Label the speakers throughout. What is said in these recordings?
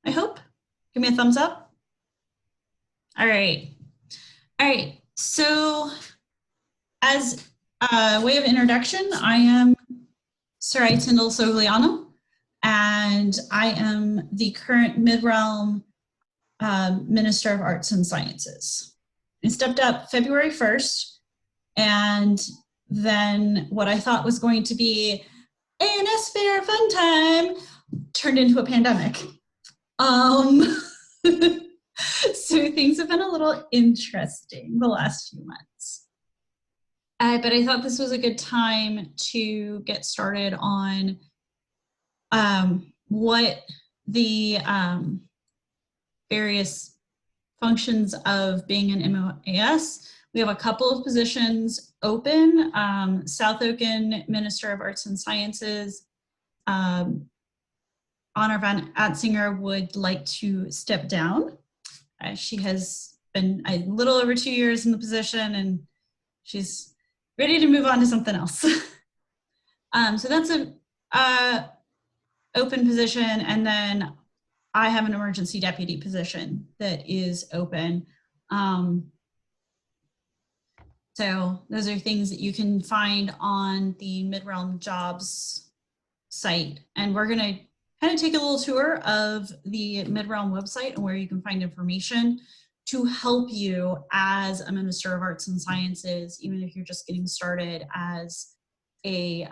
Speaker 1: I hope. Give me a thumbs up. All right. All right. So as a way of introduction, I am Sarai Sogliano, and I am the current MidRealm Minister of Arts and Sciences. I stepped up February 1st, and then what I thought was going to be ANS Fair fun time turned into a pandemic. So things have been a little interesting the last few months. But I thought this was a good time to get started on what the various functions of being an MoAS. We have a couple of positions open. South Oakland Minister of Arts and Sciences, Honor Van Atzinger would like to step down. She has been a little over 2 years in the position, and she's ready to move on to something else. So that's a open position, and then I have an emergency deputy position that is open. So those are things that you can find on the MidRealm jobs site, and we're going to kind of take a little tour of the MidRealm website and where you can find information to help you as a Minister of Arts and Sciences, even if you're just getting started as a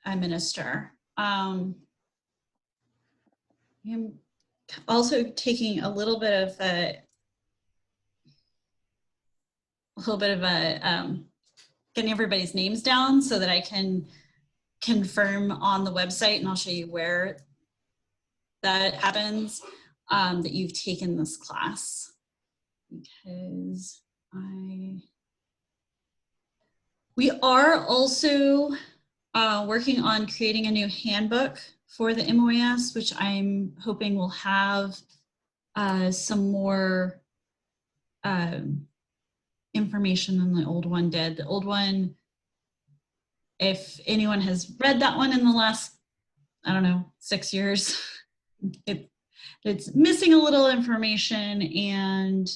Speaker 1: minister. I'm also taking a little bit of getting everybody's names down so that I can confirm on the website, and I'll show you where that happens, that you've taken this class, because we are also working on creating a new handbook for the MoAS, which I'm hoping will have some more information than the old one did. The old one, if anyone has read that one in the last, I don't know, 6 years, it's missing a little information, and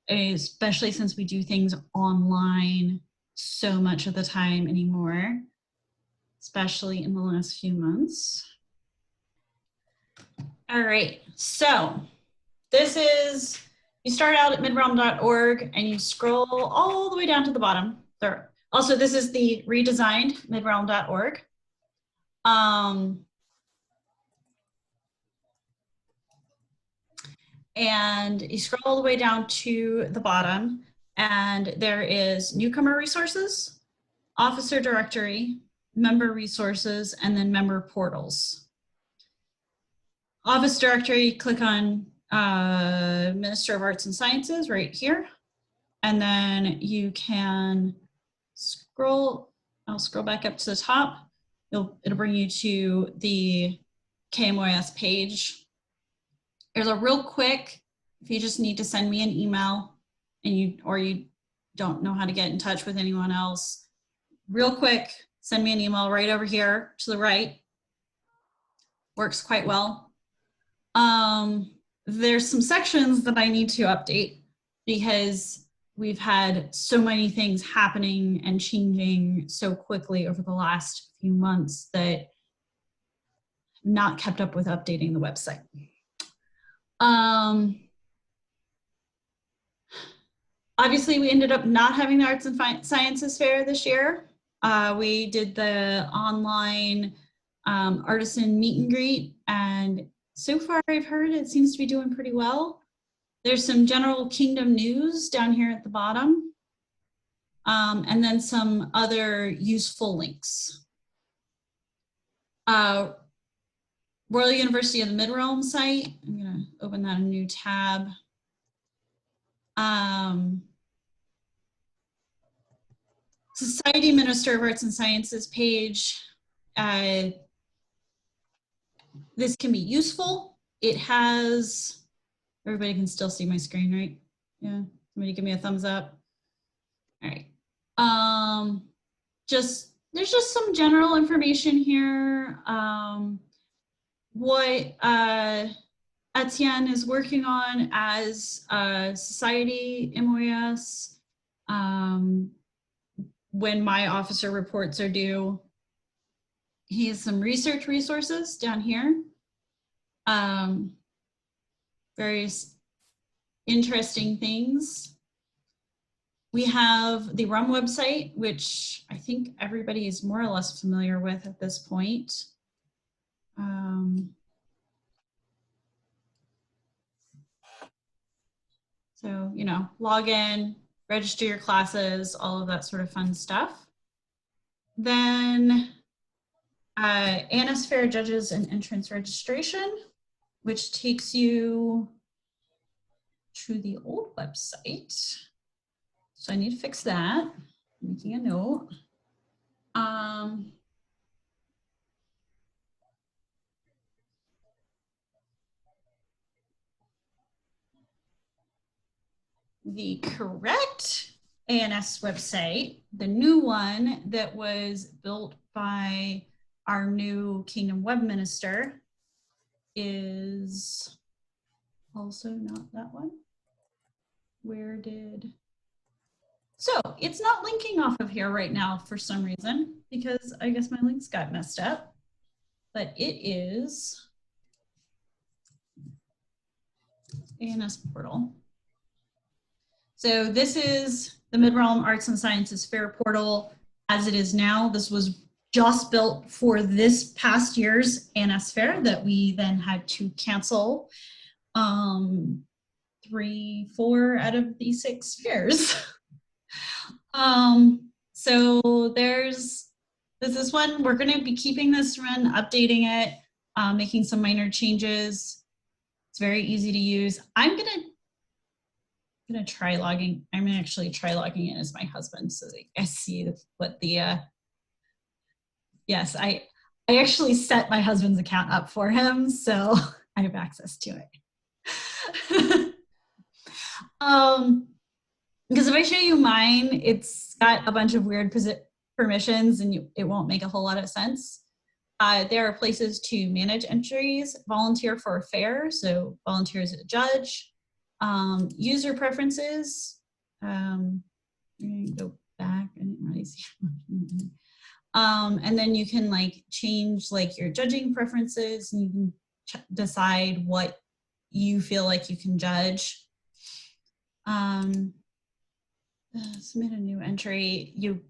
Speaker 1: especially since we do things online so much of the time anymore, especially in the last few months. All right, so this is, you start out at midrealm.org and you scroll all the way down to the bottom. There. Also, this is the redesigned midrealm.org. And you scroll all the way down to the bottom, and there is newcomer resources, officer directory, member resources, and then member portals. Office directory, click on Minister of Arts and Sciences right here. And then you can scroll, I'll scroll back up to the top. It'll bring you to the KMOAS page. There's a real quick, if you just need to send me an email and you don't know how to get in touch with anyone else, real quick, send me an email right over here to the right. Works quite well. There's some sections that I need to update because we've had so many things happening and changing so quickly over the last few months that I've not kept up with updating the website. Obviously, we ended up not having the Arts and Sciences Fair this year. We did the online artisan meet and greet, and so far I've heard it seems to be doing pretty well. There's some general kingdom news down here at the bottom, and then some other useful links. Royal University of the MidRealm site, I'm gonna open that in a new tab. Society Minister of Arts and Sciences page. This can be useful. It has, everybody can still see my screen, right? Yeah, somebody give me a thumbs up. All right. There's just some general information here. what Etienne is working on as a society MoAS, when my officer reports are due. He has some research resources down here. Various interesting things. We have the RUM website, which I think everybody is more or less familiar with at this point. So, you know, log in, register your classes, all of that sort of fun stuff. Then ANS Fair Judges and Entrance Registration, which takes you to the old website. So I need to fix that. I'm making a note. The correct ANS website, the new one that was built by our new Kingdom Web Minister, is also not that one. Where did... So it's not linking off of here right now for some reason, because I guess my links got messed up, but it is ANS portal. So this is the MidRealm Arts and Sciences Fair portal as it is now. This was just built for this past year's ANS Fair that we then had to cancel 3, 4 out of the 6 fairs. So this is one. We're going to be keeping this run, updating it, making some minor changes. It's very easy to use. I'm gonna try logging. I'm gonna actually try logging in as my husband so that I see what the yes, I actually set my husband's account up for him, so I have access to it. Because if I show you mine, it's got a bunch of weird permissions and it won't make a whole lot of sense. There are places to manage entries, volunteer for a fair, so volunteer as a judge, user preferences. I'm gonna go back. I didn't really see. And then you can like change like your judging preferences, and you can decide what you feel like you can judge. Submit a new entry. You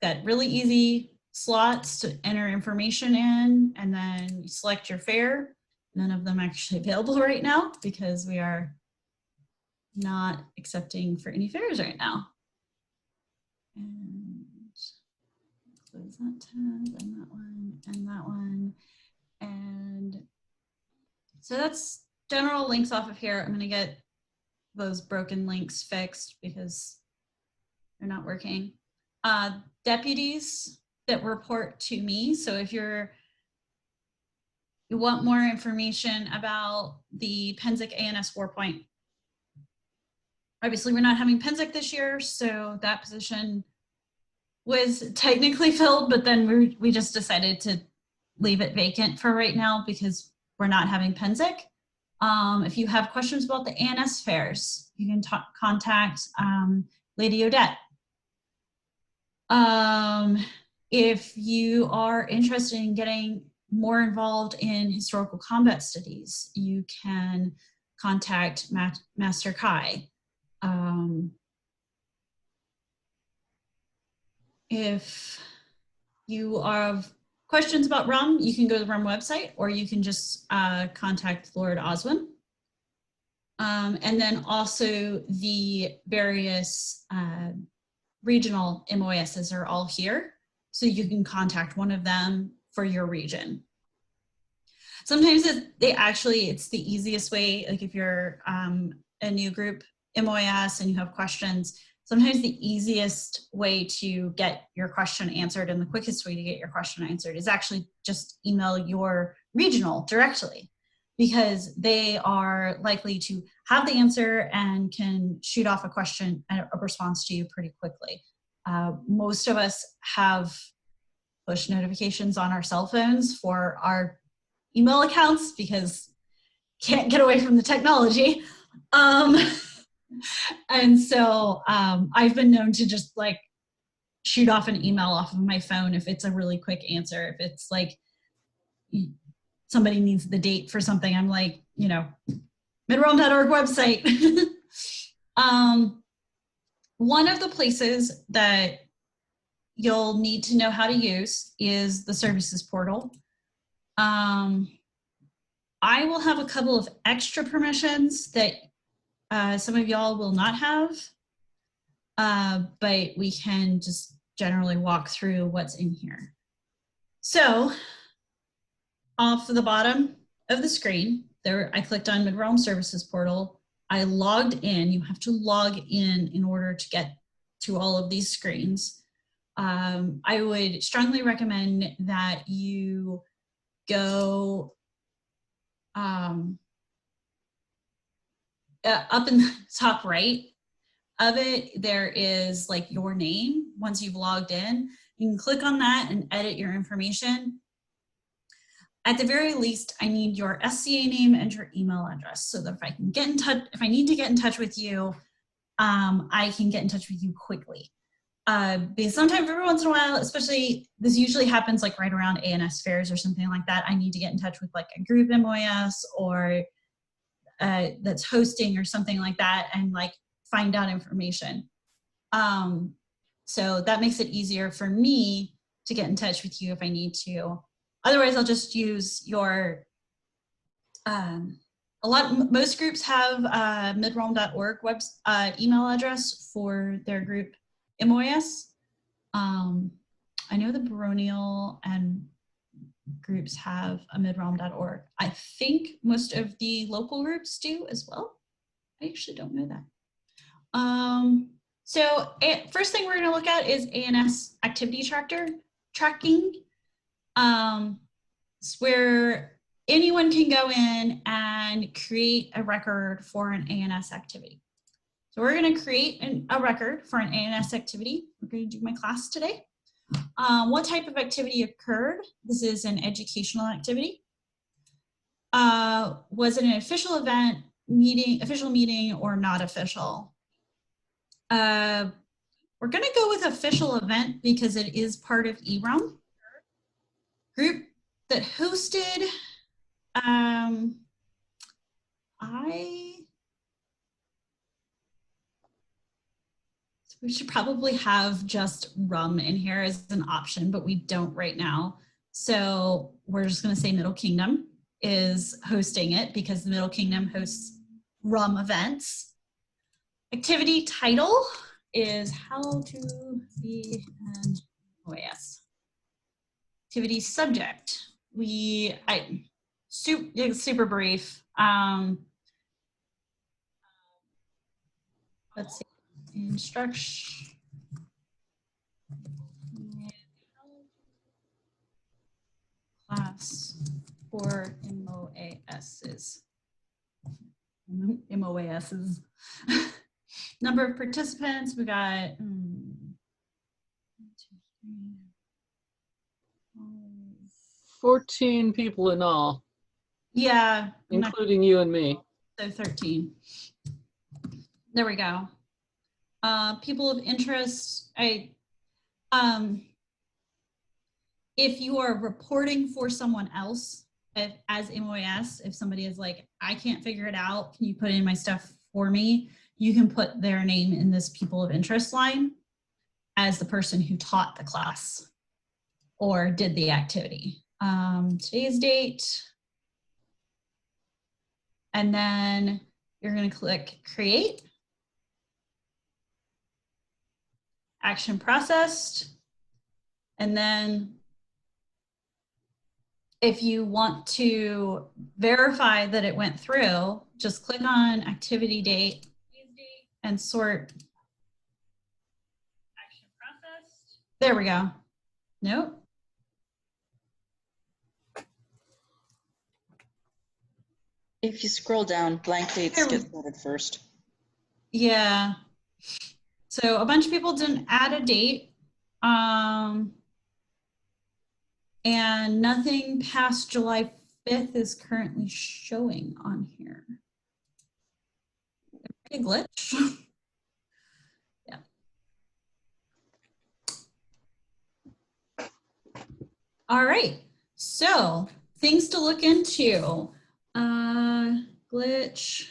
Speaker 1: got really easy slots to enter information in, and then you select your fair. None of them actually available right now because we are not accepting for any fairs right now. And close that tab, and that one, and that one. And so that's general links off of here. I'm gonna get those broken links fixed because they're not working. Deputies that report to me. So if you want more information about the Penzic ANS Warpoint, obviously we're not having Penzic this year, so that position was technically filled, but then we just decided to leave it vacant for right now because we're not having Penzic. If you have questions about the ANS fairs, you can contact Lady Odette. If you are interested in getting more involved in historical combat studies, you can contact Master Kai. If you have questions about RUM, you can go to the RUM website, or you can just contact Lord Oswin. And then also the various regional MoASs are all here, so you can contact one of them for your region. Sometimes it's the easiest way, like if you're a new group MoAS and you have questions, sometimes the easiest way to get your question answered and the quickest way to get your question answered is actually just email your regional directly, because they are likely to have the answer and can shoot off a question and a response to you pretty quickly. Most of us have push notifications on our cell phones for our email accounts because can't get away from the technology. And so I've been known to just like shoot off an email off of my phone if it's a really quick answer. If it's like somebody needs the date for something, I'm like, you know, MidRealm.org website. One of the places that you'll need to know how to use is the services portal. I will have a couple of extra permissions that some of y'all will not have, but we can just generally walk through what's in here. So off the bottom of the screen, there I clicked on MidRealm Services Portal. I logged in. You have to log in order to get to all of these screens. I would strongly recommend that you go up in the top right of it, there is like your name. Once you've logged in, you can click on that and edit your information. At the very least, I need your SCA name and your email address so that if I can get in touch, if I need to get in touch with you, I can get in touch with you quickly. Because sometimes every once in a while, especially this usually happens like right around ANS fairs or something like that, I need to get in touch with like a group MoAS or that's hosting or something like that and like find out information. So that makes it easier for me to get in touch with you if I need to. Otherwise, I'll just use your, most groups have midrealm.org email address for their group MoAS. I know the Baronial and groups have a midrealm.org. I think most of the local groups do as well. I actually don't know that. So first thing we're going to look at is ANS activity tracking. It's where anyone can go in and create a record for an ANS activity. So we're going to create a record for an ANS activity. We're going to do my class today. What type of activity occurred? This is an educational activity. Was it an official event, official meeting, or not official? We're going to go with official event because it is part of eRealm. Group that hosted, we should probably have just RUM in here as an option, but we don't right now. So we're just going to say Middle Kingdom is hosting it because the Middle Kingdom hosts RUM events. Activity title is how to be an MoAS. Activity subject, super brief. Let's see, instruction. Class for MoASs. MoASs. Number of participants, we got
Speaker 2: 14 people in all.
Speaker 1: Yeah.
Speaker 2: Including you and me.
Speaker 1: So 13. There we go. People of interest, if you are reporting for someone else as MoAS, if somebody is like, I can't figure it out, can you put in my stuff for me? You can put their name in this people of interest line as the person who taught the class or did the activity. Today's date. And then you're going to click create. Action processed. And then if you want to verify that it went through, just click on activity date and sort. Action processed. There we go. Nope.
Speaker 3: If you scroll down, blank dates get sorted first.
Speaker 1: Yeah. So a bunch of people didn't add a date. And nothing past July 5th is currently showing on here. A glitch. Yeah. All right. So things to look into. Glitch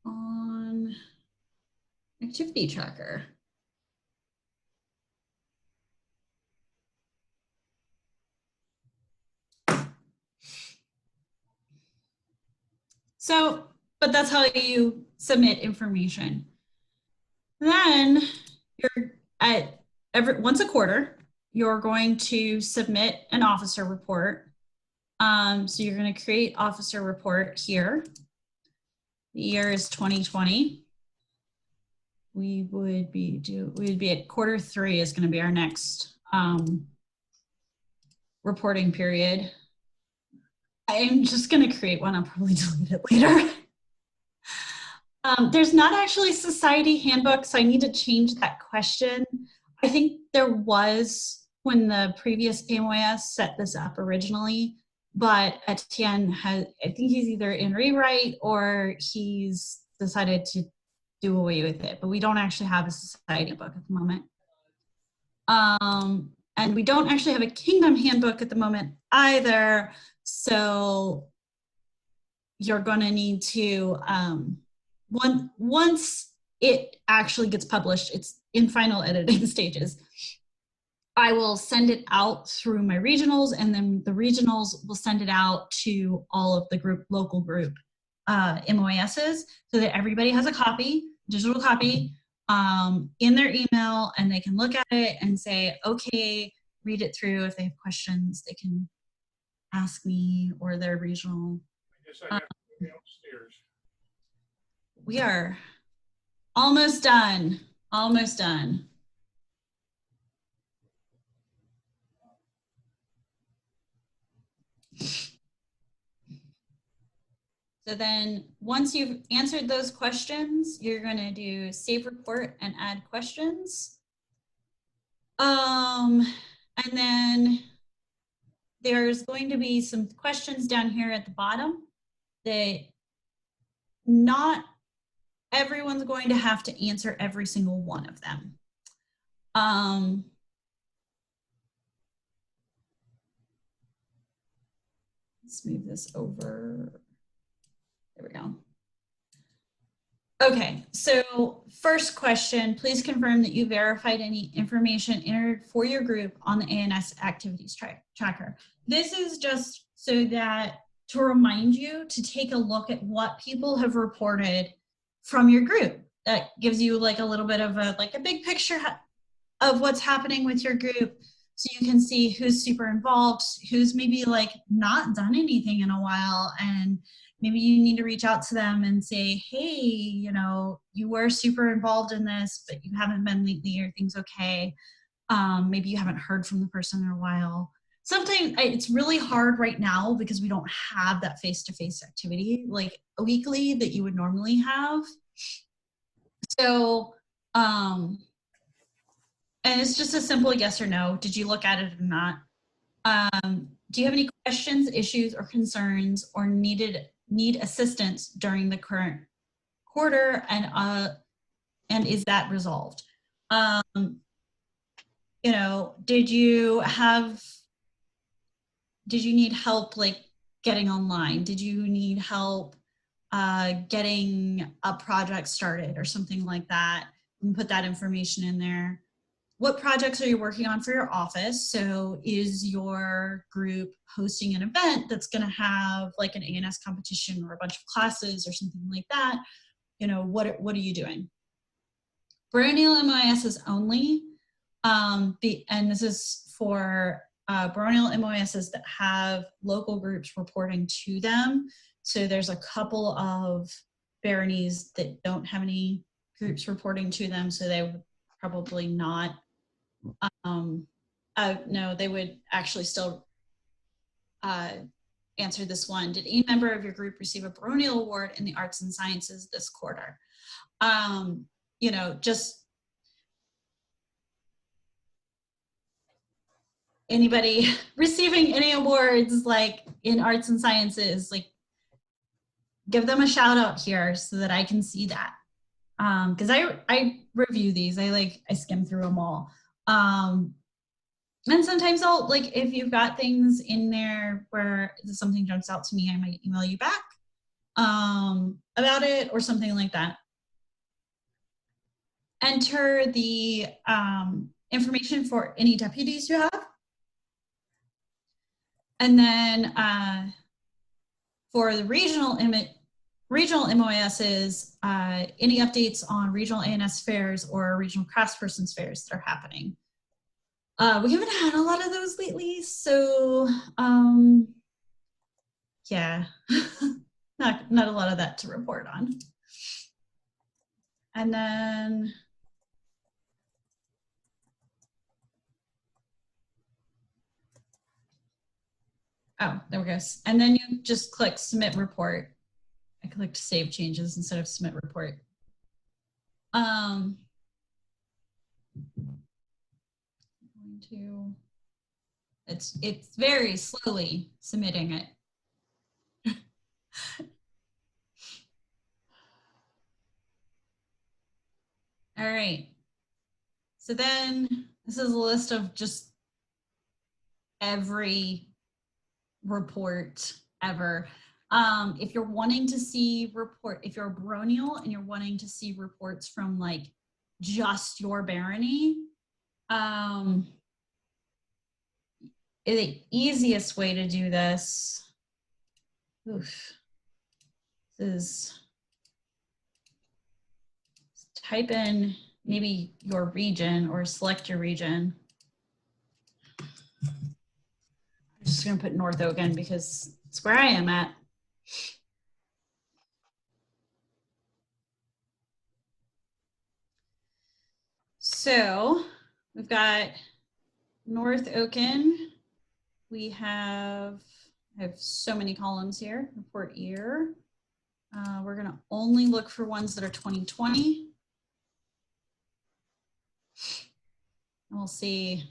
Speaker 1: on activity tracker. So, but that's how you submit information. Then you're at once a quarter, you're going to submit an officer report. So you're going to create officer report here. The year is 2020. We would be at quarter 3 is going to be our next reporting period. I'm just going to create one. I'll probably delete it later. There's not actually a society handbook, so I need to change that question. I think there was when the previous MoAS set this up originally, but Etienne has, I think he's either in rewrite or he's decided to do away with it, but we don't actually have a society book at the moment. And we don't actually have a kingdom handbook at the moment either, so you're going to need to, once it actually gets published, it's in final editing stages, I will send it out through my regionals, and then the regionals will send it out to all of the local group MoASs, so that everybody has a copy, digital copy, in their email, and they can look at it and say, okay, read it through. If they have questions, they can ask me or their regional.
Speaker 4: I guess I have to go upstairs.
Speaker 1: We are almost done, almost done. So then once you've answered those questions, you're going to do save report and add questions. And then there's going to be some questions down here at the bottom that not everyone's going to have to answer every single one of them. Let's move this over. There we go. Okay, so first question, please confirm that you verified any information entered for your group on the ANS activities tracker. This is just so that to remind you to take a look at what people have reported from your group. That gives you like a little bit of a big picture of what's happening with your group, so you can see who's super involved, who's maybe like not done anything in a while, and maybe you need to reach out to them and say, hey, you know, you were super involved in this, but you haven't been lately. Are things okay? Maybe you haven't heard from the person in a while. Sometimes it's really hard right now because we don't have that face-to-face activity like a weekly that you would normally have. So, and it's just a simple yes or no. Did you look at it or not? Do you have any questions, issues, or concerns, or need assistance during the current quarter, and is that resolved? You know, did you need help like getting online? Did you need help getting a project started or something like that? You can put that information in there. What projects are you working on for your office? So is your group hosting an event that's going to have like an ANS competition or a bunch of classes or something like that? You know, what are you doing? Baronial MoASs only, and this is for baronial MoASs that have local groups reporting to them. So there's a couple of baronies that don't have any groups reporting to them, so they would probably not. No, they would actually still answer this one. Did any member of your group receive a baronial award in the arts and sciences this quarter? You know, just anybody receiving any awards like in arts and sciences, like give them a shout out here so that I can see that. Because I review these, I skim through them all. And sometimes I'll, like, if you've got things in there where something jumps out to me, I might email you back about it or something like that. Enter the information for any deputies you have. And then for the regional MoASs, any updates on regional ANS fairs or regional craftspersons fairs that are happening. We haven't had a lot of those lately, so yeah, not a lot of that to report on. And then oh, there we go. And then you just click submit report. I clicked save changes instead of submit report. It's very slowly submitting it. All right. So then this is a list of just every report ever. If you're wanting to see if you're a baronial and you're wanting to see reports from like just your barony, the easiest way to do this is type in maybe your region or select your region. I'm just gonna put North Oakland because it's where I am at. So we've got North Oakland. We I have so many columns here, report year. We're gonna only look for ones that are 2020. And we'll see.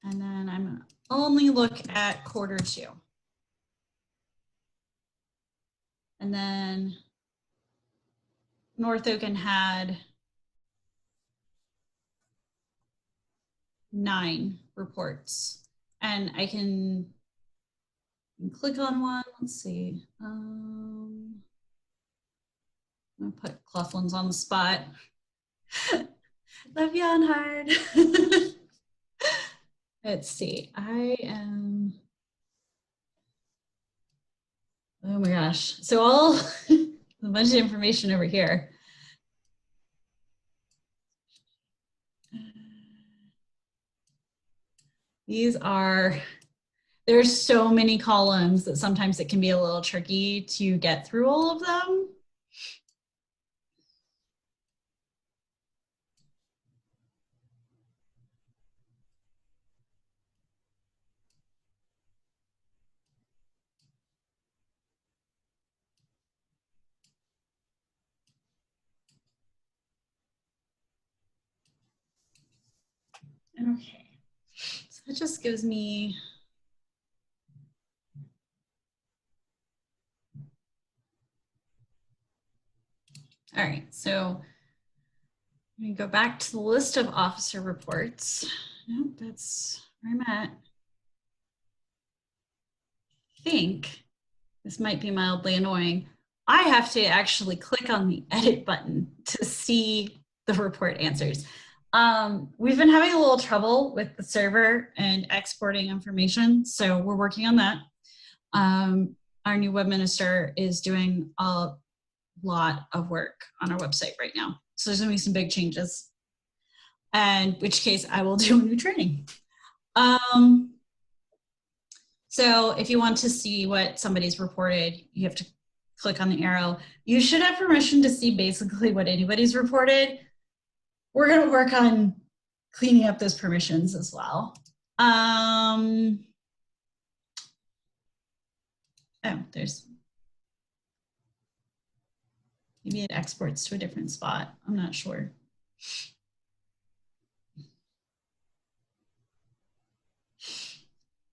Speaker 1: And then I'm gonna only look at Q2. And then North Oakland had 9 reports. And I can click on one. Let's see. I'm gonna put Cloughlin's on the spot. Love you on hard. Let's see. I am. Oh my gosh. So all a bunch of information over here. There's so many columns that sometimes it can be a little tricky to get through all of them. Okay, so that just gives me all right, so let me go back to the list of officer reports. Nope, that's where I'm at. I think this might be mildly annoying. I have to actually click on the edit button to see the report answers. We've been having a little trouble with the server and exporting information, so we're working on that. Our new web minister is doing a lot of work on our website right now. So there's gonna be some big changes, and in which case I will do a new training. So if you want to see what somebody's reported, you have to click on the arrow. You should have permission to see basically what anybody's reported. We're gonna work on cleaning up those permissions as well. Oh, there's, maybe it exports to a different spot. I'm not sure.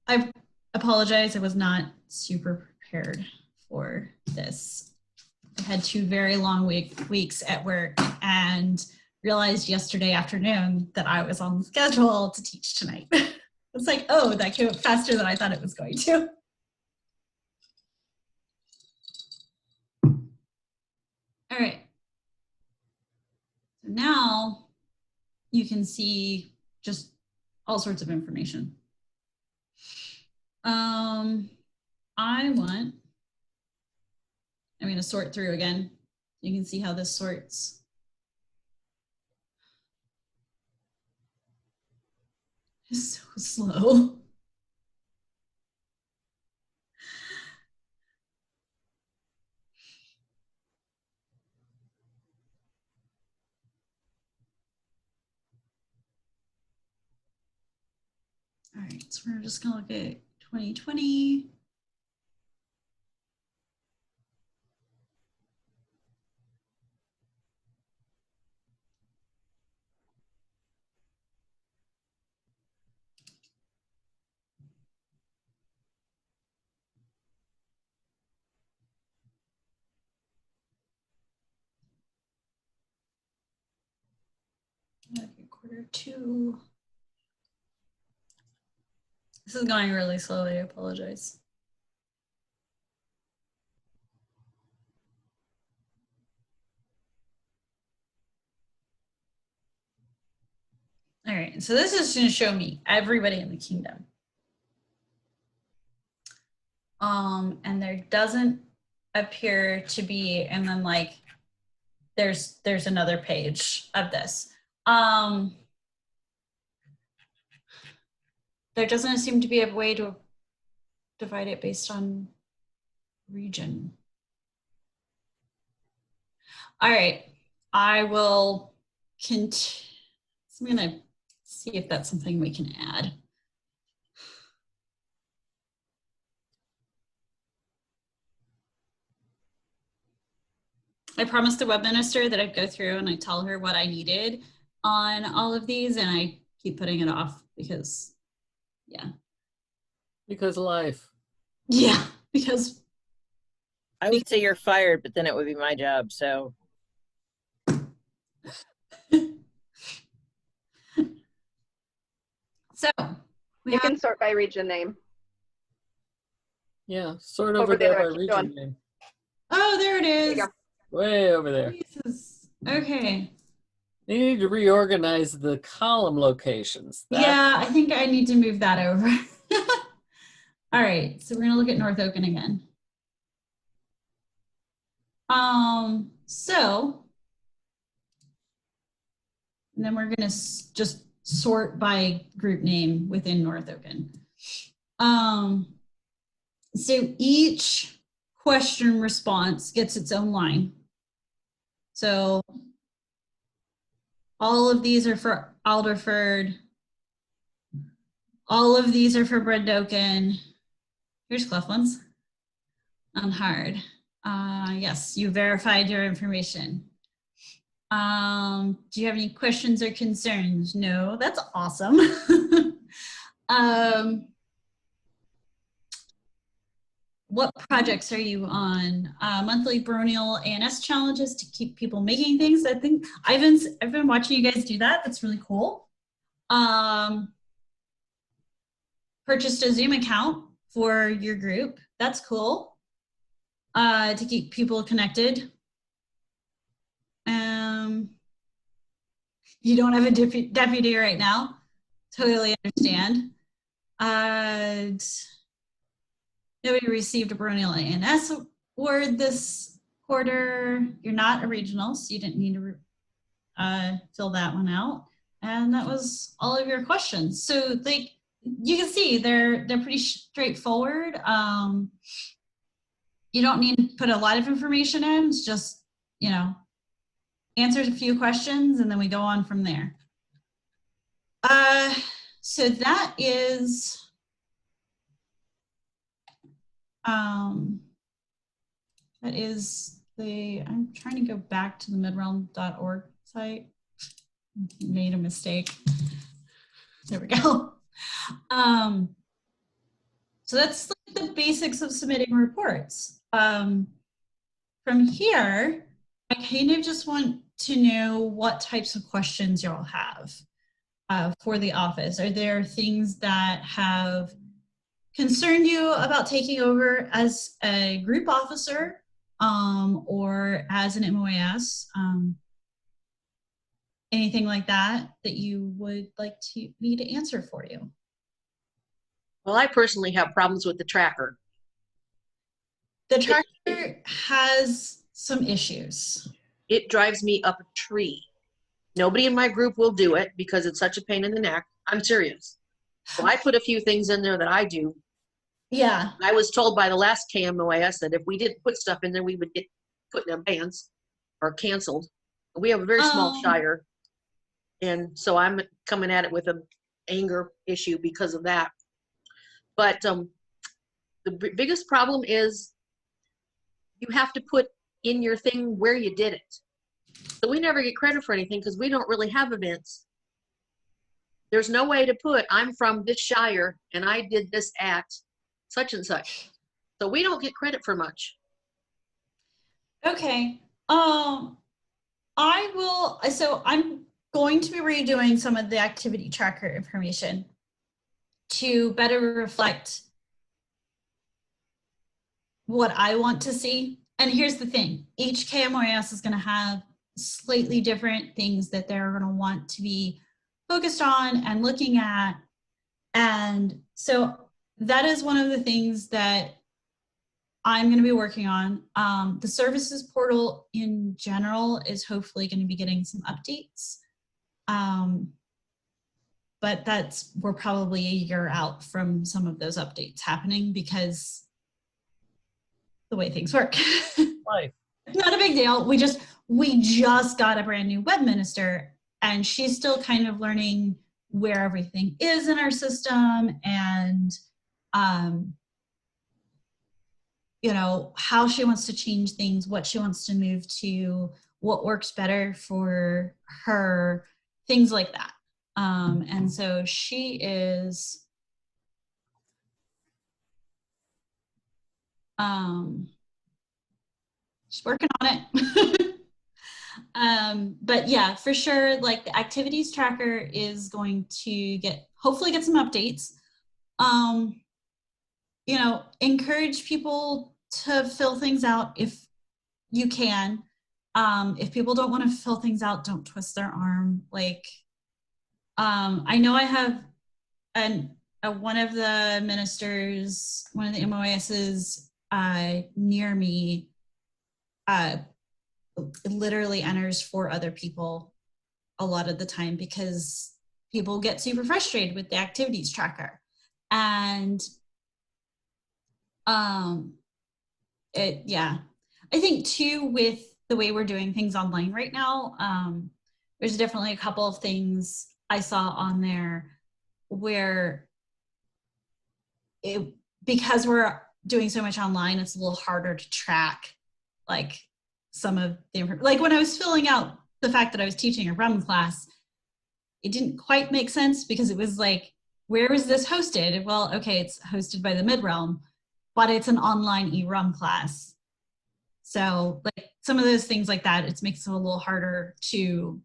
Speaker 1: I apologize. I was not super prepared for this. I had 2 very long weeks at work and realized yesterday afternoon that I was on schedule to teach tonight. It's like, oh, that came up faster than I thought it was going to. All right. So now you can see just all sorts of information. I'm going to sort through again. You can see how this sorts. It's so slow. All right, so we're just gonna look at 2020. Okay, Q2. This is going really slowly, I apologize. All right, so this is gonna show me everybody in the kingdom. And there doesn't appear to be, and then like, there's another page of this. There doesn't seem to be a way to divide it based on region. All right, I will continue. So I'm gonna see if that's something we can add. I promised the web minister that I'd go through and I'd tell her what I needed on all of these, and I keep putting it off because, yeah.
Speaker 2: Because life.
Speaker 1: Yeah, because.
Speaker 5: I would say you're fired, but then it would be my job, so.
Speaker 1: So.
Speaker 6: You can sort by region name.
Speaker 2: Yeah, sort over there by region name.
Speaker 1: Oh, there it is.
Speaker 6: There you
Speaker 2: Way over there.
Speaker 1: Jesus. Okay.
Speaker 2: You need to reorganize the column locations.
Speaker 1: Yeah, I think I need to move that over. All right, so we're gonna look at North Oakland again. So, and then we're gonna just sort by group name within North Oakland. So each question response gets its own line. So all of these are for Alderford. All of these are for Brendoken. Here's Cleveland's. Unhard. Yes, you verified your information. Do you have any questions or concerns? No, that's awesome. What projects are you on? Monthly Baronial ANS challenges to keep people making things. I think I've been watching you guys do that. That's really cool. Purchased a Zoom account for your group. That's cool. To keep people connected. You don't have a deputy right now. Totally understand. Nobody received a Baronial ANS award this quarter. You're not a regional, so you didn't need to fill that one out. And that was all of your questions. So like you can see, they're pretty straightforward. You don't need to put a lot of information in. It's just, you know, answers a few questions and then we go on from there. So that is I'm trying to go back to the midrealm.org site. Made a mistake. There we go. So that's like the basics of submitting reports. From here, I kind of just want to know what types of questions y'all have for the office. Are there things that have concerned you about taking over as a group officer or as an MoAS? Anything like that that you would like me to answer for you?
Speaker 7: Well, I personally have problems with the tracker.
Speaker 1: The tracker has some issues.
Speaker 7: It drives me up a tree. Nobody in my group will do it because it's such a pain in the neck. I'm serious. So I put a few things in there that I do.
Speaker 1: Yeah.
Speaker 7: I was told by the last KMOAS that if we didn't put stuff in there, we would get put in abeyance or canceled. We have a very small shire. And so I'm coming at it with an anger issue because of that. But the biggest problem is you have to put in your thing where you did it. So we never get credit for anything because we don't really have events. There's no way to put, I'm from this shire and I did this at such and such. So we don't get credit for much.
Speaker 1: Okay. So I'm going to be redoing some of the activity tracker information to better reflect what I want to see. And here's the thing, each KMOAS is going to have slightly different things that they're going to want to be focused on and looking at. And so that is one of the things that I'm going to be working on. The services portal in general is hopefully going to be getting some updates. But we're probably a year out from some of those updates happening because the way things work.
Speaker 2: Life.
Speaker 1: Not a big deal. We just got a brand new web minister and she's still kind of learning where everything is in our system and you know, how she wants to change things, what she wants to move to, what works better for her, things like that. And so she is she's working on it. But yeah, for sure, like the activities tracker is going to hopefully get some updates. You know, encourage people to fill things out if you can. If people don't want to fill things out, don't twist their arm. Like, I know I have one of the ministers, one of the MoASs near me, literally enters for other people a lot of the time because people get super frustrated with the activities tracker. And yeah, I think too, with the way we're doing things online right now, there's definitely a couple of things I saw on there where because we're doing so much online, it's a little harder to track like some of the, like when I was filling out the fact that I was teaching a RUM class, it didn't quite make sense because it was like, where is this hosted? Well, okay, it's hosted by the MidRealm, but it's an online eRUM class. So like some of those things like that, it makes it a little harder to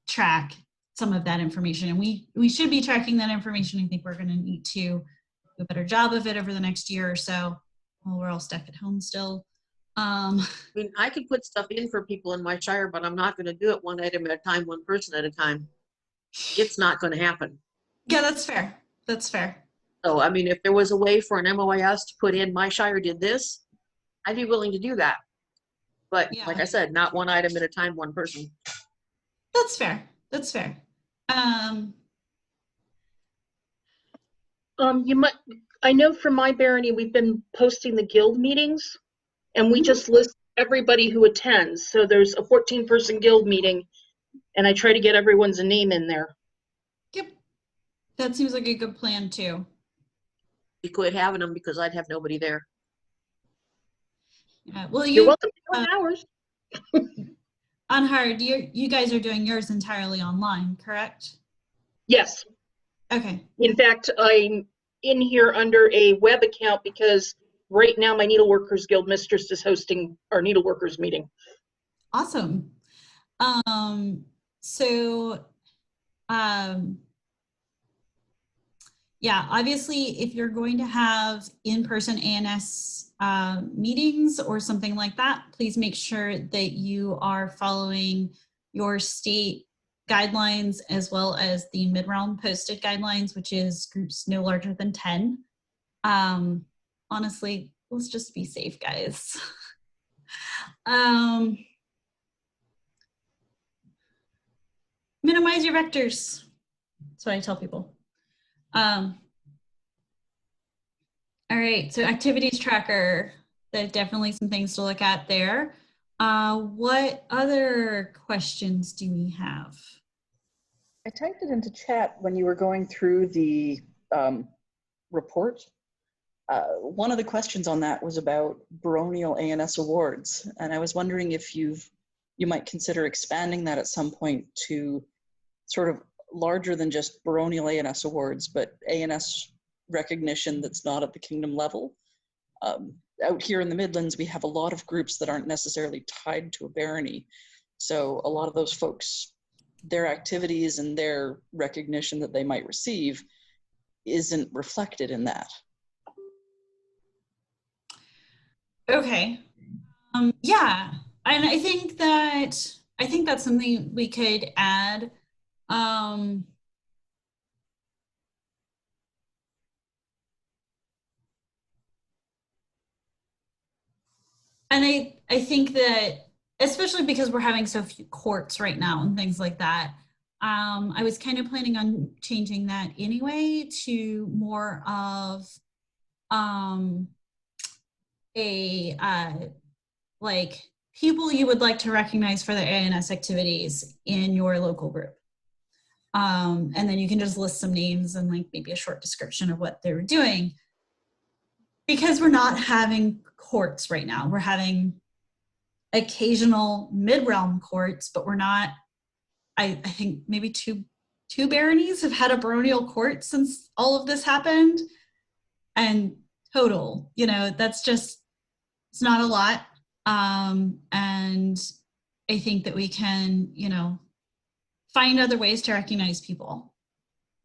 Speaker 1: track some of that information. And we should be tracking that information. I think we're going to need to do a better job of it over the next year or so. Well, we're all stuck at home still.
Speaker 7: I mean, I could put stuff in for people in my shire, but I'm not going to do it one item at a time, one person at a time. It's not going to happen.
Speaker 1: Yeah, that's fair. That's fair.
Speaker 7: So, I mean, if there was a way for an MoAS to put in my shire did this, I'd be willing to do that. But
Speaker 1: Yeah.
Speaker 7: like I said, not one item at a time, one person.
Speaker 1: That's fair. That's fair.
Speaker 8: You might, I know from my barony, we've been posting the guild meetings and we just list everybody who attends. So there's a 14-person guild meeting and I try to get everyone's name in there.
Speaker 1: Yep. That seems like a good plan too.
Speaker 7: We quit having them because I'd have nobody there.
Speaker 1: Yeah. Well,
Speaker 8: You're welcome to join ours.
Speaker 1: Unhard, you guys are doing yours entirely online, correct?
Speaker 8: Yes.
Speaker 1: Okay.
Speaker 8: In fact, I'm in here under a web account because right now my Needleworkers Guild mistress is hosting our Needleworkers meeting.
Speaker 1: Awesome. So, yeah, obviously, if you're going to have in-person ANS meetings or something like that, please make sure that you are following your state guidelines as well as the MidRealm posted guidelines, which is groups no larger than 10. Honestly, let's just be safe, guys. Minimize your vectors. That's what I tell people. All right, so activities tracker, there's definitely some things to look at there. What other questions do we have?
Speaker 3: I typed it into chat when you were going through the report. One of the questions on that was about baronial ANS awards, and I was wondering if you might consider expanding that at some point to sort of larger than just baronial ANS awards, but ANS recognition that's not at the kingdom level. Out here in the Midlands, we have a lot of groups that aren't necessarily tied to a barony. So a lot of those folks, their activities and their recognition that they might receive isn't reflected in that.
Speaker 1: Okay. Yeah, and I think that's something we could add. And I think that, especially because we're having so few courts right now and things like that, I was kind of planning on changing that anyway to more of like people you would like to recognize for their ANS activities in your local group. And then you can just list some names and like maybe a short description of what they were doing. Because we're not having courts right now. We're having occasional MidRealm courts, but we're not, I think maybe two baronies have had a baronial court since all of this happened. And total, you know, that's just, it's not a lot. And I think that we can, you know, find other ways to recognize people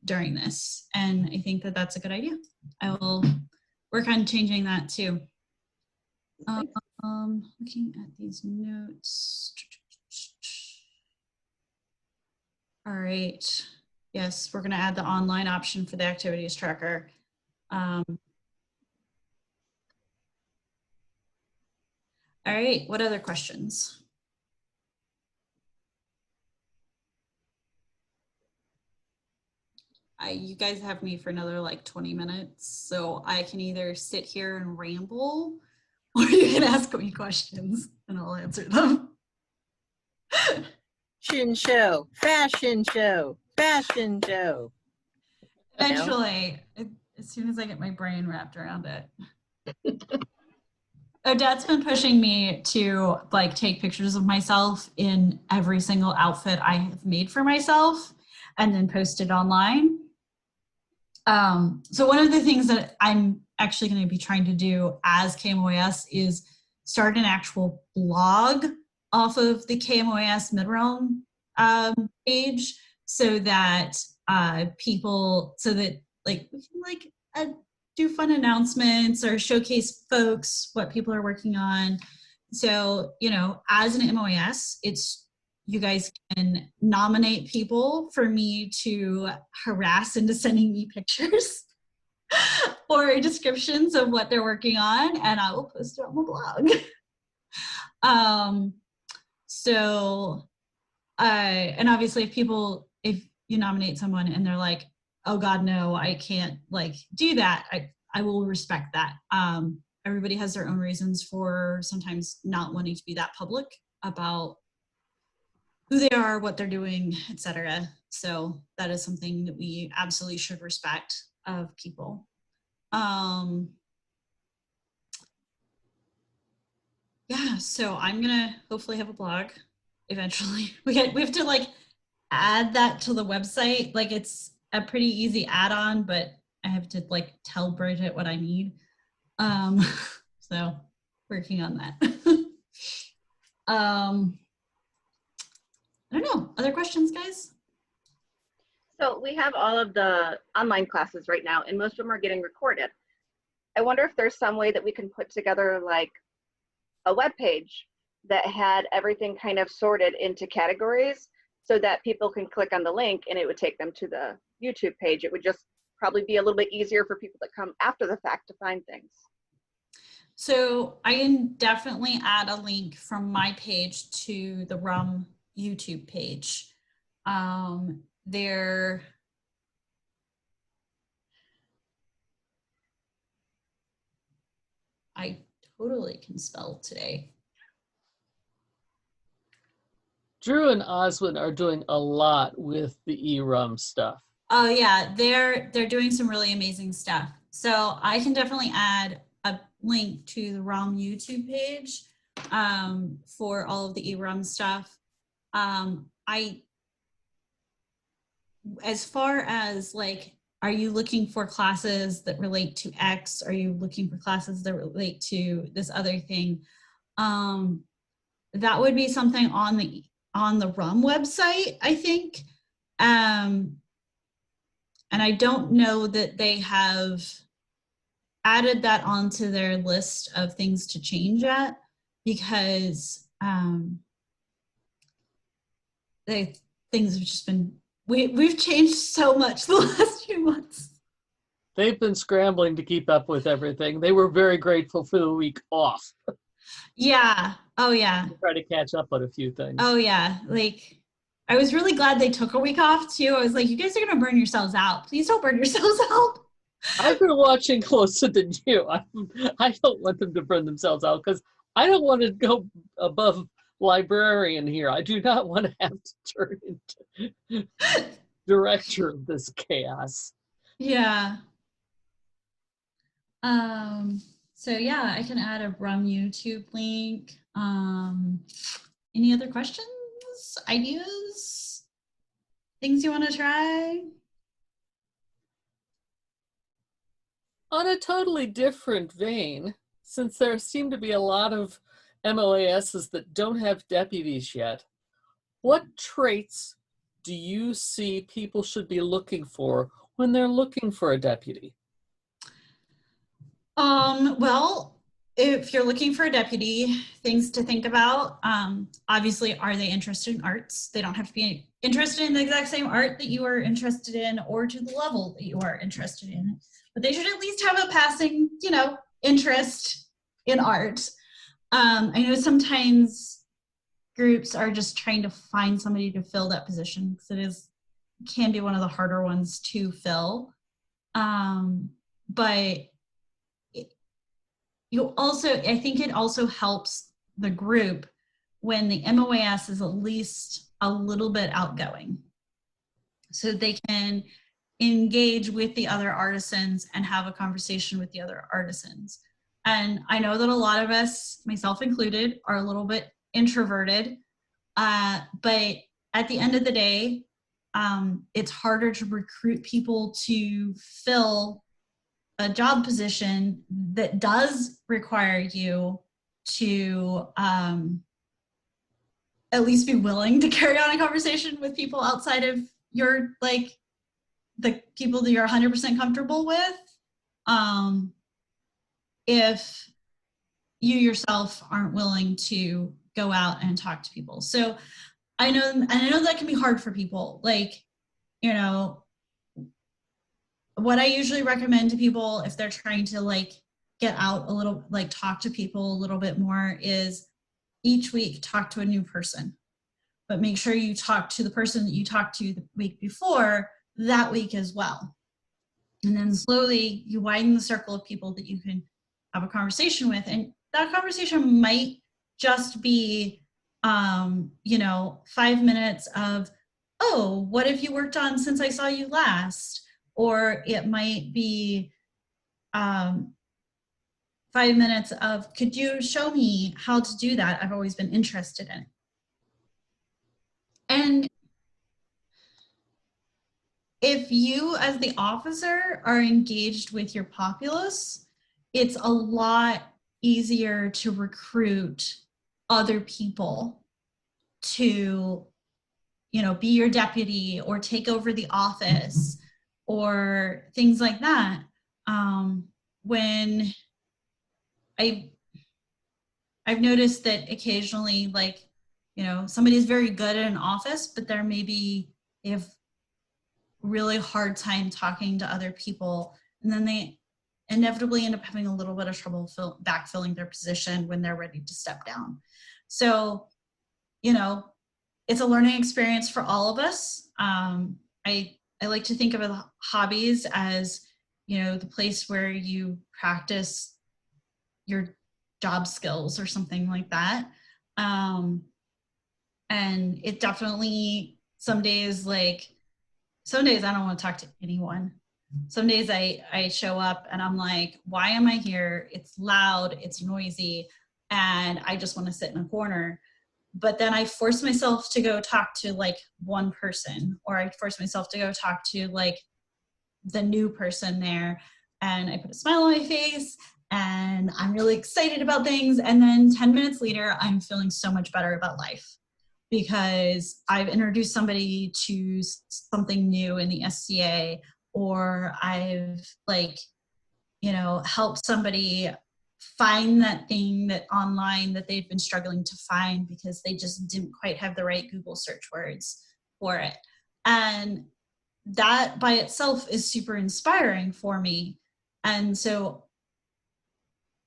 Speaker 1: during this. And I think that that's a good idea. I will work on changing that too. Looking at these notes. All right. Yes, we're going to add the online option for the activities tracker. All right. What other questions? You guys have me for another like 20 minutes, so I can either sit here and ramble or you can ask me questions and I'll answer them.
Speaker 5: Fashion show, fashion show, fashion show.
Speaker 1: Eventually, as soon as I get my brain wrapped around it. Odette's been pushing me to like take pictures of myself in every single outfit I have made for myself and then post it online. So one of the things that I'm actually going to be trying to do as KMOAS is start an actual blog off of the KMOAS MidRealm page, so that people, so that like we can like do fun announcements or showcase folks what people are working on. So, you know, as an MOAS, it's, you guys can nominate people for me to harass into sending me pictures or descriptions of what they're working on, and I will post it on the blog. And obviously if you nominate someone and they're like, oh God, no, I can't like do that, I will respect that. Everybody has their own reasons for sometimes not wanting to be that public about who they are, what they're doing, etc. So that is something that we absolutely should respect of people. Yeah, so I'm gonna hopefully have a blog eventually. We have to like add that to the website. Like it's a pretty easy add-on, but I have to like tell Bridget what I need. So working on that. I don't know, other questions, guys?
Speaker 6: So we have all of the online classes right now, and most of them are getting recorded. I wonder if there's some way that we can put together like a web page that had everything kind of sorted into categories so that people can click on the link and it would take them to the YouTube page. It would just probably be a little bit easier for people that come after the fact to find things.
Speaker 1: So I can definitely add a link from my page to the RUM YouTube page. I totally can spell today.
Speaker 2: Drew and Oswin are doing a lot with the eRum stuff.
Speaker 1: Oh yeah, they're doing some really amazing stuff. So I can definitely add a link to the RUM YouTube page for all of the eRUM stuff. As far as like, are you looking for classes that relate to X? Are you looking for classes that relate to this other thing? That would be something on the RUM website, I think. And I don't know that they have added that onto their list of things to change yet, because things have just been, we've changed so much the last few months.
Speaker 2: They've been scrambling to keep up with everything. They were very grateful for the week off.
Speaker 1: Yeah. Oh yeah.
Speaker 2: Try to catch up on a few things.
Speaker 1: Oh yeah. Like, I was really glad they took a week off too. I was like, you guys are gonna burn yourselves out. Please don't burn yourselves out.
Speaker 2: I've been watching closer than you. I don't want them to burn themselves out because I don't want to go above librarian here. I do not want to have to turn into director of this chaos.
Speaker 1: Yeah. So yeah, I can add a RUM YouTube link. Any other questions, ideas, things you want to try?
Speaker 2: On a totally different vein, since there seem to be a lot of MoASs that don't have deputies yet, what traits do you see people should be looking for when they're looking for a deputy?
Speaker 1: Well, if you're looking for a deputy, things to think about, obviously, are they interested in arts? They don't have to be interested in the exact same art that you are interested in or to the level that you are interested in, but they should at least have a passing, interest in art. I know sometimes groups are just trying to find somebody to fill that position because can be one of the harder ones to fill. But I think it also helps the group when the MoAS is at least a little bit outgoing, so they can engage with the other artisans and have a conversation with the other artisans. And I know that a lot of us, myself included, are a little bit introverted, but at the end of the day, it's harder to recruit people to fill a job position that does require you to at least be willing to carry on a conversation with people outside of your, like, the people that you're 100% comfortable with, if you yourself aren't willing to go out and talk to people. So I know that can be hard for people. Like, what I usually recommend to people if they're trying to like get out a little, like talk to people a little bit more, is each week talk to a new person, but make sure you talk to the person that you talked to the week before that week as well. And then slowly you widen the circle of people that you can have a conversation with. And that conversation might just be, 5 minutes of, oh, what have you worked on since I saw you last? Or it might be 5 minutes of, could you show me how to do that? I've always been interested in it. And if you as the officer are engaged with your populace, it's a lot easier to recruit other people to, you know, be your deputy or take over the office or things like that. When I've noticed that occasionally, like, you know, somebody's very good at an office, but they have really hard time talking to other people, and then they inevitably end up having a little bit of trouble backfilling their position when they're ready to step down. So, you know, it's a learning experience for all of us. I like to think of hobbies as, you know, the place where you practice your job skills or something like that. And it definitely, some days I don't want to talk to anyone. Some days I show up and I'm like, why am I here? It's loud, it's noisy, and I just want to sit in a corner. But then I force myself to go talk to like one person, or I force myself to go talk to like the new person there, and I put a smile on my face and I'm really excited about things. And then 10 minutes later, I'm feeling so much better about life because I've introduced somebody to something new in the SCA, or I've, like, you know, helped somebody find that thing that online that they've been struggling to find because they just didn't quite have the right Google search words for it. And that by itself is super inspiring for me. And so,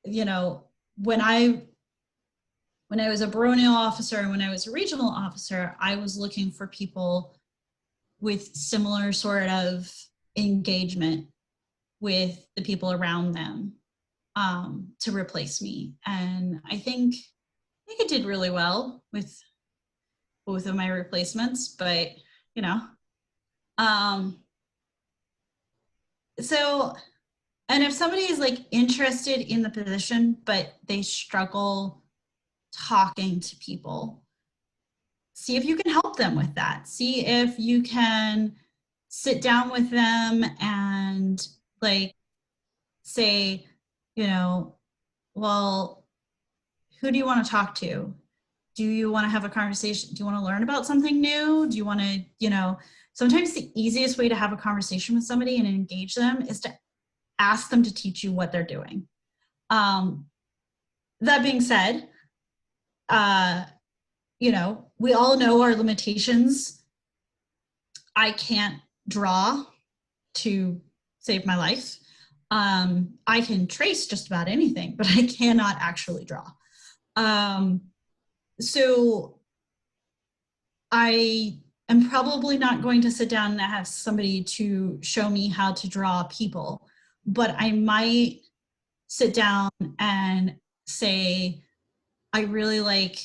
Speaker 1: you know, when I was a baronial officer and when I was a regional officer, I was looking for people with similar sort of engagement with the people around them to replace me. And I think it did really well with both of my replacements, but, you know, so, and if somebody is like interested in the position, but they struggle talking to people, see if you can help them with that. See if you can sit down with them and like say, you know, well, who do you want to talk to? Do you want to have a conversation? Do you want to learn about something new? Do you want to, you know, sometimes the easiest way to have a conversation with somebody and engage them is to ask them to teach you what they're doing. That being said, you know, we all know our limitations. I can't draw to save my life. I can trace just about anything, but I cannot actually draw. So I am probably not going to sit down and have somebody to show me how to draw people, but I might sit down and say, I really like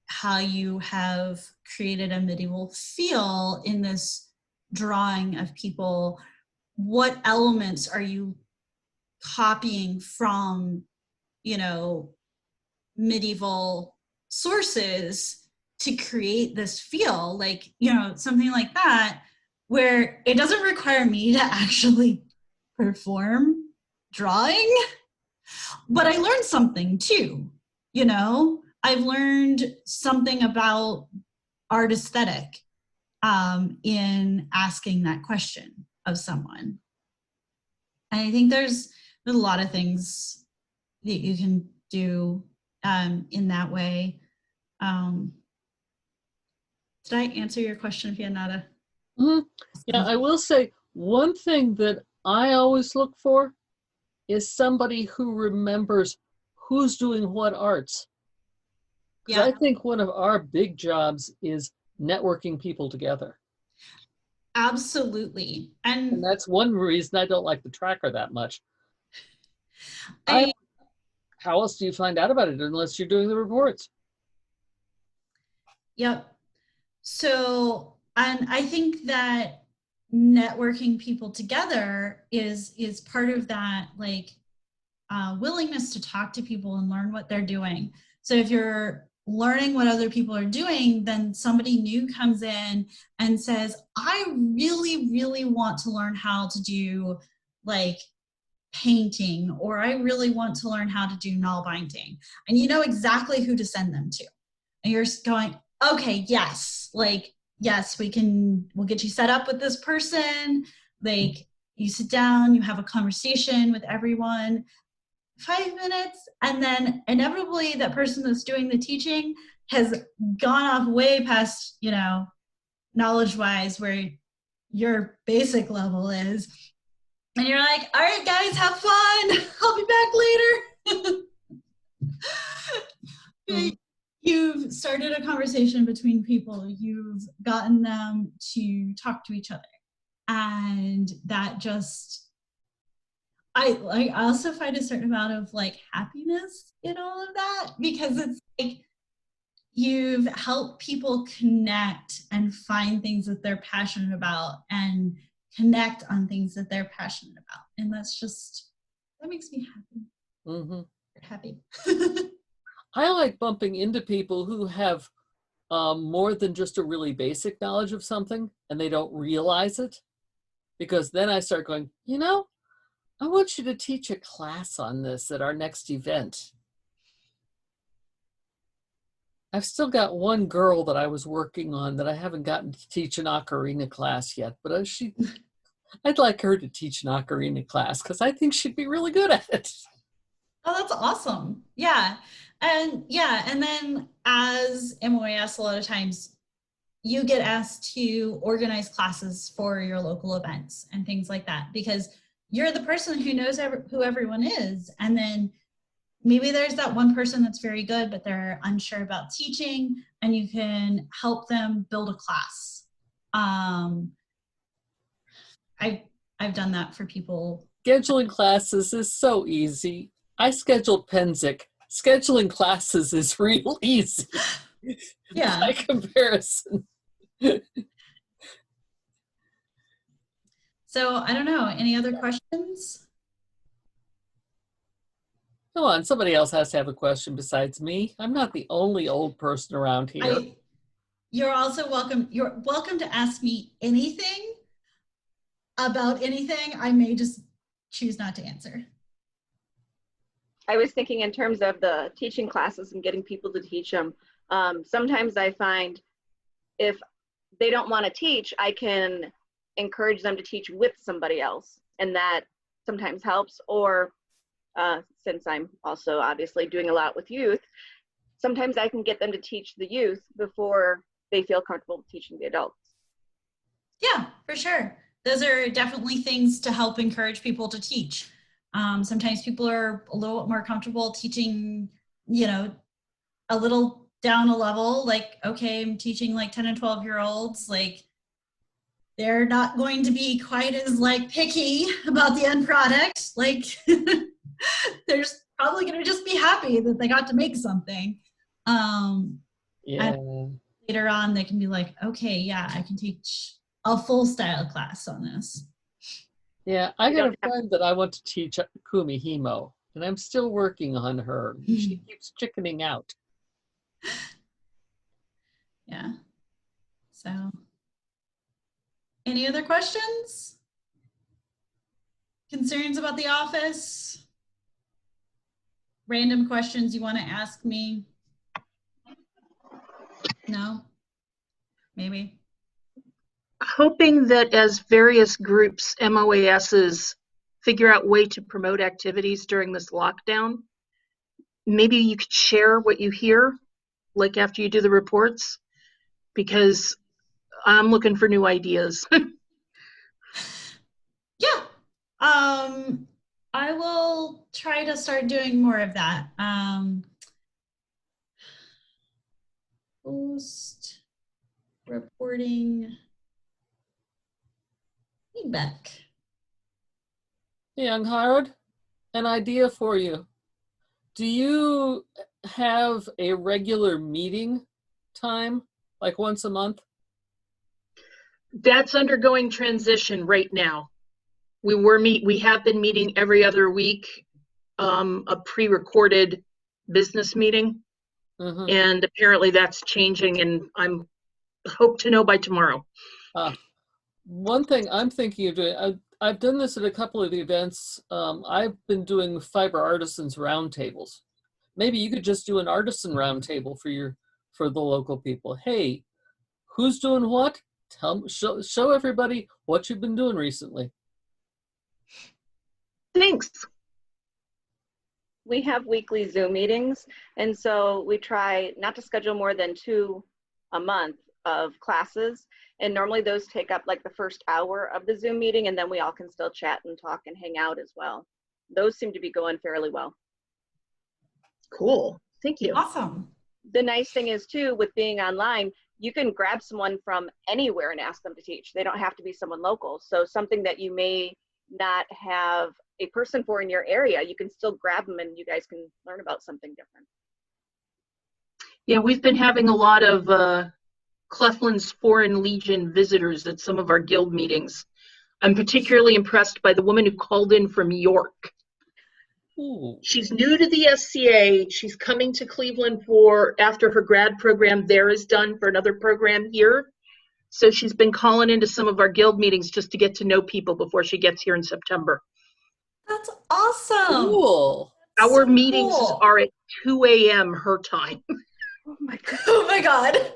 Speaker 1: how you have created a medieval feel in this drawing of people. What elements are you copying from, you know, medieval sources to create this feel? Like, you know, something like that, where it doesn't require me to actually perform drawing, but I learned something too, you know? I've learned something about art aesthetic in asking that question of someone. And I think there's a lot of things that you can do in that way. Did I answer your question, Fianata?
Speaker 2: Mm-hmm. Yeah, I will say one thing that I always look for is somebody who remembers who's doing what arts. Yeah. I think one of our big jobs is networking people together.
Speaker 1: Absolutely. And
Speaker 2: that's one reason I don't like the tracker that much. How else do you find out about it unless you're doing the reports?
Speaker 1: Yep. So, and I think that networking people together is part of that, like, willingness to talk to people and learn what they're doing. So if you're learning what other people are doing, then somebody new comes in and says, I really, really want to learn how to do like painting, or I really want to learn how to do null binding. And you know exactly who to send them to. And you're going, okay, yes, like, yes, we'll get you set up with this person. Like, you sit down, you have a conversation with everyone, 5 minutes, and then inevitably that person that's doing the teaching has gone off way past, you know, knowledge-wise where your basic level is. And you're like, all right, guys, have fun. I'll be back later. You've started a conversation between people. You've gotten them to talk to each other. And that just, I also find a certain amount of like happiness in all of that, because it's like you've helped people connect and find things that they're passionate about and connect on things that they're passionate about. And that's just, that makes me happy.
Speaker 2: Mm-hmm.
Speaker 1: Happy.
Speaker 2: I like bumping into people who have more than just a really basic knowledge of something and they don't realize it. Because then I start going, you know, I want you to teach a class on this at our next event. I've still got one girl that I was working on that I haven't gotten to teach an ocarina class yet, but I'd like her to teach an ocarina class because I think she'd be really good at it.
Speaker 1: Oh, that's awesome. Yeah. And then as MoAS, a lot of times you get asked to organize classes for your local events and things like that, because you're the person who knows who everyone is. And then maybe there's that one person that's very good, but they're unsure about teaching, and you can help them build a class. I've done that for people.
Speaker 2: Scheduling classes is so easy. I scheduled Penzic. Scheduling classes is real easy.
Speaker 1: Yeah.
Speaker 2: By comparison.
Speaker 1: So I don't know, any other questions?
Speaker 2: Come on, somebody else has to have a question besides me. I'm not the only old person around here.
Speaker 1: You're also welcome. You're welcome to ask me anything about anything. I may just choose not to answer.
Speaker 6: I was thinking in terms of the teaching classes and getting people to teach them. Sometimes I find if they don't want to teach, I can encourage them to teach with somebody else, and that sometimes helps. Or since I'm also obviously doing a lot with youth, sometimes I can get them to teach the youth before they feel comfortable teaching the adults.
Speaker 1: Yeah, for sure. Those are definitely things to help encourage people to teach. Sometimes people are a little more comfortable teaching, you know, a little down a level, like, okay, I'm teaching like 10 and 12-year-olds, like they're not going to be quite as like picky about the end product. Like they're just probably going to just be happy that they got to make something.
Speaker 2: Yeah.
Speaker 1: And later on, they can be like, okay, yeah, I can teach a full style class on this.
Speaker 2: Yeah, I got a friend that I want to teach Kumi Himo, and I'm still working on her. She keeps chickening out.
Speaker 1: Yeah. So, any other questions? Concerns about the office? Random questions you want to ask me? No? Maybe?
Speaker 8: Hoping that as various groups, MoASs, figure out way to promote activities during this lockdown, maybe you could share what you hear, like after you do the reports, because I'm looking for new ideas.
Speaker 1: Yeah. I will try to start doing more of that. Post reporting feedback.
Speaker 2: Hey, Young Howard, an idea for you. Do you have a regular meeting time, like once a month?
Speaker 8: That's undergoing transition right now. We have been meeting every other week, a pre-recorded business meeting.
Speaker 2: Mhm.
Speaker 8: And apparently that's changing, and I'm hope to know by tomorrow.
Speaker 2: One thing I'm thinking of doing, I've done this at a couple of events. I've been doing fiber artisans roundtables. Maybe you could just do an artisan roundtable for the local people. Hey, who's doing what? Show everybody what you've been doing recently.
Speaker 8: Thanks.
Speaker 6: We have weekly Zoom meetings, and so we try not to schedule more than 2 a month of classes. And normally those take up like the first hour of the Zoom meeting, and then we all can still chat and talk and hang out as well. Those seem to be going fairly well.
Speaker 8: Cool. Thank you.
Speaker 1: Awesome.
Speaker 6: The nice thing is too, with being online, you can grab someone from anywhere and ask them to teach. They don't have to be someone local. So something that you may not have a person for in your area, you can still grab them and you guys can learn about something different.
Speaker 8: Yeah, we've been having a lot of Cleveland's Foreign Legion visitors at some of our guild meetings. I'm particularly impressed by the woman who called in from York.
Speaker 2: Ooh.
Speaker 8: She's new to the SCA. She's coming to Cleveland for after her grad program there is done for another program here. So she's been calling into some of our guild meetings just to get to know people before she gets here in September.
Speaker 1: That's awesome.
Speaker 2: Cool.
Speaker 8: Our
Speaker 1: So
Speaker 8: meetings
Speaker 1: cool.
Speaker 8: are at 2 a.m. her time.
Speaker 6: Oh my God.
Speaker 1: Oh my God.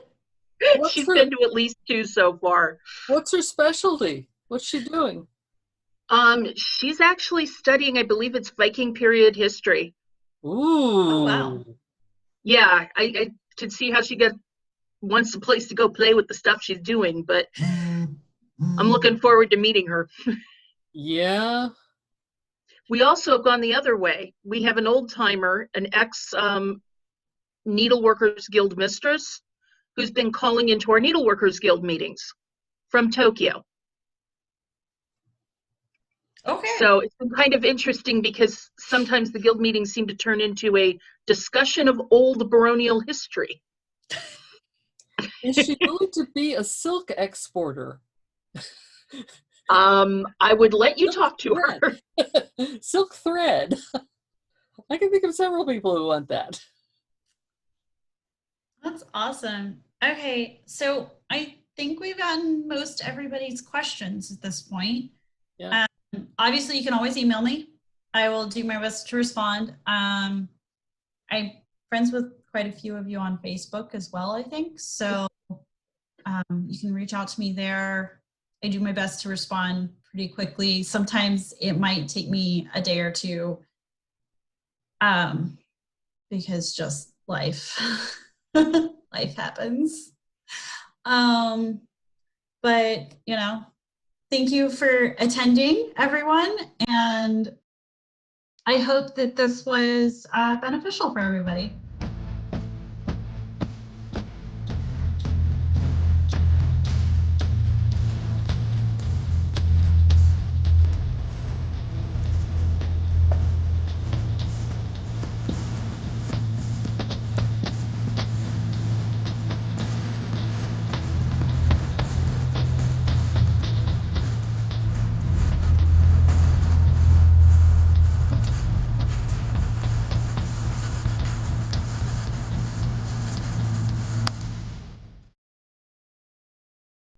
Speaker 2: What's
Speaker 8: She's
Speaker 2: her-
Speaker 8: been to at least 2 so far.
Speaker 2: What's her specialty? What's she doing?
Speaker 8: She's actually studying, I believe it's Viking period history.
Speaker 2: Ooh.
Speaker 1: wow.
Speaker 8: Yeah, I could see how she wants a place to go play with the stuff she's doing, but I'm looking forward to meeting her.
Speaker 2: Yeah.
Speaker 8: We also have gone the other way. We have an old timer, an ex Needleworkers Guild mistress, who's been calling into our Needleworkers Guild meetings from Tokyo.
Speaker 1: Okay.
Speaker 8: So it's been kind of interesting because sometimes the guild meetings seem to turn into a discussion of old baronial history.
Speaker 2: Is she going to be a silk exporter?
Speaker 8: I would let you talk to her.
Speaker 2: Silk thread. I can think of several people who want that.
Speaker 1: That's awesome. Okay, so I think we've gotten most everybody's questions at this point.
Speaker 2: Yeah.
Speaker 1: Obviously, you can always email me. I will do my best to respond. I'm friends with quite a few of you on Facebook as well, I think. So you can reach out to me there. I do my best to respond pretty quickly. Sometimes it might take me a day or two because just life. Life happens. But, you know, thank you for attending, everyone. And I hope that this was beneficial for everybody.